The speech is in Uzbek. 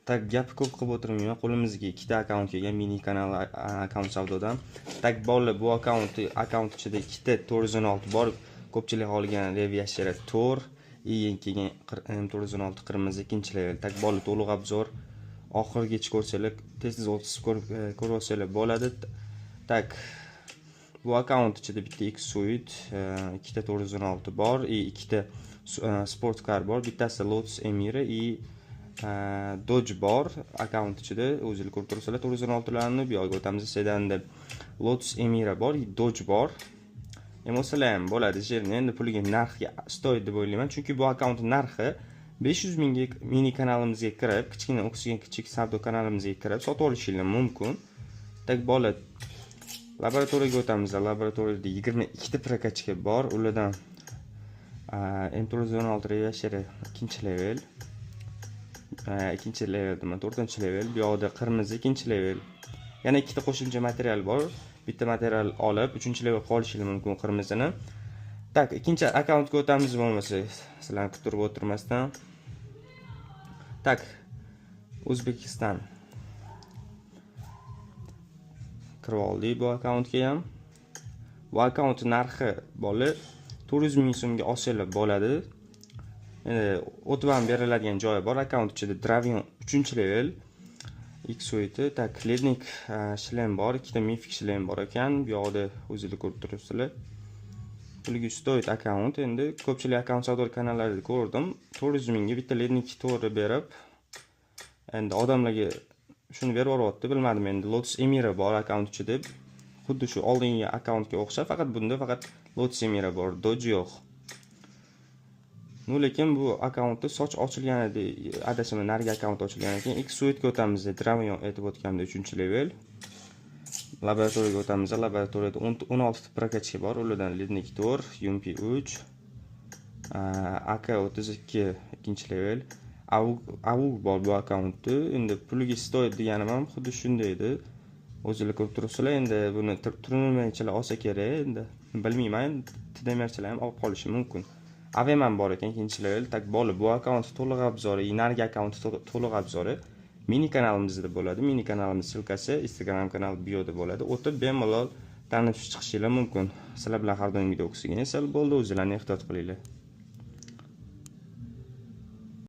Tak gap ko'p qilib o'tirmayman. Qo'limizga ikkita akkaunt kelgan, mini kanal akkaunt savdodan. Tak bolalar bu akkaunt ichida ikkita 416 bor. Ko'pchilik olgan Reviashera Tour, keyin 416 qirmizi ikkinchi level. Tak bolalar to'liq obzor oxirigacha ko'rsanglar, tez o'tib ko'rib olsanglar bo'ladi. Tak bu akkaunt ichida bitta X-Suite, ikkita 416 bor, ikkita sport car bor, bittasi Lotus Emira Dodge bor. Akkaunt ichida o'zingizlar ko'rib turibsizlar 416 larni. Bu yoqqa o'tamiz. Sedanda Lotus Emira bor, Dodge bor. Emosalar ham bo'ladi. Endi puliga narxga stoyid deb o'ylayman, chunki bu akkaunt narxi 500 mingga mini kanalimizga kirib, kichkina o'xshagan kichik savdo kanalimizga kirib sotib olishingiz mumkin. Tak bola laboratoriyaga o'tamiz. Laboratoriyada 22 ta prokatchika bor. Ulardan M416 Reviashera ikkinchi level, ikkinchi level deman, 4-level. Bu yoqda qirmizi ikkinchi level. Yana ikkita qo'shimcha material bor. Bitta material olib 3-level qolishingiz mumkin qirmizini. Tak, ikkinchi akkauntga o'tamiz bo'lmasa, sizlarni kutib o'tirmasdan. Tak, O'zbekiston kirib oldik bu akkauntga ham. Bu akkaunt narxi bola 400 ming so'mga olsanglar bo'ladi. Endi o'tib ham beriladigan joyi bor. Akkaunt ichida Dravion 3-level, X-Suite, tak lednik shlem bor, ikkita Mifik shlem bor ekan. Bu yoqda o'zingizlar ko'rib turibsizlar. Puliga stoyid akkaunt. Endi ko'pchilik akkaunt savdo kanallarida ko'rdim. 400 mingga bitta lednik to'g'ri berib, endi odamlarga shuni berib yuboryapti. Bilmadim, endi Lotus Emira bor akkaunt ichida. Xuddi shu oldingi akkauntga o'xshab, faqat bunda faqat Lotus Emira bor, Dodge yo'q. Lekin bu akkauntda soch ochilganida, adashimdan narigi akkaunt ochilgan ekan. X-Suite'ga o'tamiz. Dravion aytib o'tganimda 3-level. Laboratoriyaga o'tamiz. Laboratoriyada 16 ta prokatchika bor. Ulardan Lednik Tour, Yumpi 3, AK32 ikkinchi level. Avug bor bu akkauntda. Endi puliga stoyid deganim ham xuddi shunday edi. O'zingizlar ko'rib turibsizlar. Endi buni turnimerchilar olsa kerak. Endi bilmayman, TDMerchilar ham olib qolishi mumkin. Aveman bor ekan ikkinchi level. Tak bola bu akkaunt to'liq obzori, narigi akkaunt to'liq obzori mini kanalimizda bo'ladi. Mini kanalimiz silkasi Instagram kanal bioda bo'ladi. O'tib bemalol tanishib chiqishingiz mumkin. Sizlar bilan har doimgidek o'qigan bo'ldi. O'zingizlarni ehtiyot qilinglar.